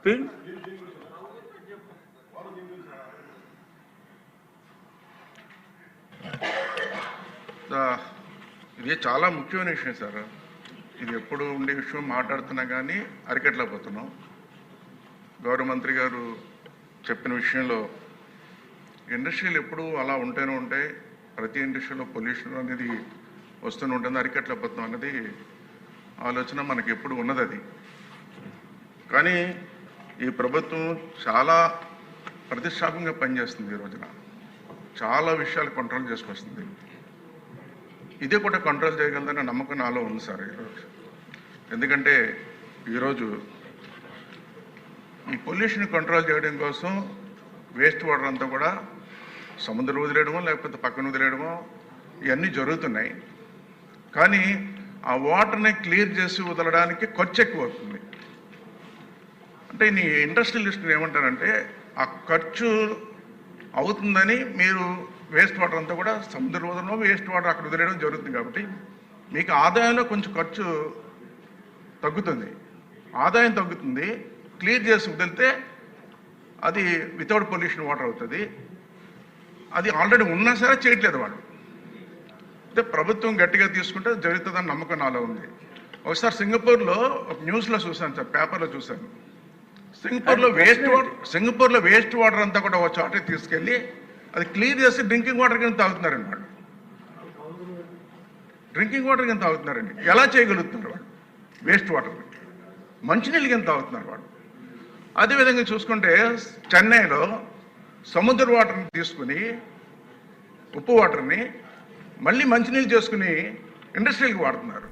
Speak. ఇది చాలా ముఖ్యమైన విషయం సార్. ఇది ఎప్పుడు ఉండే విషయం మాట్లాడుతున్నా కానీ అరికట్టలేకపోతున్నాం. గౌరవ మంత్రి గారు చెప్పిన విషయంలో ఇండస్ట్రీలు ఎప్పుడు అలా ఉంటూనే ఉంటాయి. ప్రతి ఇండస్ట్రీలో పొల్యూషన్ అనేది వస్తూనే ఉంటుంది, అరికట్టలేకపోతున్నాం అనేది ఆలోచన మనకి ఎప్పుడు ఉన్నది. అది కానీ ఈ ప్రభుత్వం చాలా ప్రతిష్టాత్మకంగా పనిచేస్తుంది. ఈ రోజున చాలా విషయాలు కంట్రోల్ చేసుకొస్తుంది. ఇదే కూడా కంట్రోల్ చేయగలదనే నమ్మకం నాలో ఉంది సార్ ఈరోజు. ఎందుకంటే ఈరోజు ఈ పొల్యూషన్ కంట్రోల్ చేయడం కోసం వేస్ట్ వాటర్ అంతా కూడా సముద్రం వదిలేయడమో లేకపోతే పక్కన వదిలేయడమో ఇవన్నీ జరుగుతున్నాయి. కానీ ఆ వాటర్ని క్లియర్ చేసి వదలడానికి ఖర్చు ఎక్కువ అవుతుంది. అంటే నీ ఇండస్ట్రియలిస్టులు ఏమంటారంటే ఆ ఖర్చు అవుతుందని మీరు వేస్ట్ వాటర్ అంతా కూడా సముద్ర వదలడం, వేస్ట్ వాటర్ అక్కడ వదిలేయడం జరుగుతుంది. కాబట్టి మీకు ఆదాయంలో కొంచెం ఖర్చు తగ్గుతుంది, ఆదాయం తగ్గుతుంది. క్లియర్ చేసి వదిలితే అది వితౌట్ పొల్యూషన్ వాటర్ అవుతుంది. అది ఆల్రెడీ ఉన్నా సరే చేయట్లేదు వాళ్ళు. అంటే ప్రభుత్వం గట్టిగా తీసుకుంటే జరుగుతుందని నమ్మకం నాలో ఉంది. ఒకసారి సింగపూర్లో ఒక న్యూస్లో చూశాను సార్, పేపర్లో చూశాను. సింగపూర్లో వేస్ట్ వాటర్ అంతా కూడా ఒక చోట తీసుకెళ్ళి అది క్లియర్ చేసి డ్రింకింగ్ వాటర్ కింద తాగుతున్నారండి వాళ్ళు. డ్రింకింగ్ వాటర్ కింద తాగుతున్నారండి. ఎలా చేయగలుగుతున్నారు వాళ్ళు? వేస్ట్ వాటర్ మంచినీళ్ళు కింద తాగుతున్నారు వాళ్ళు. అదేవిధంగా చూసుకుంటే చెన్నైలో సముద్ర వాటర్ని తీసుకుని, ఉప్పు వాటర్ని మళ్ళీ మంచినీళ్ళు చేసుకుని ఇండస్ట్రీలకు వాడుతున్నారు.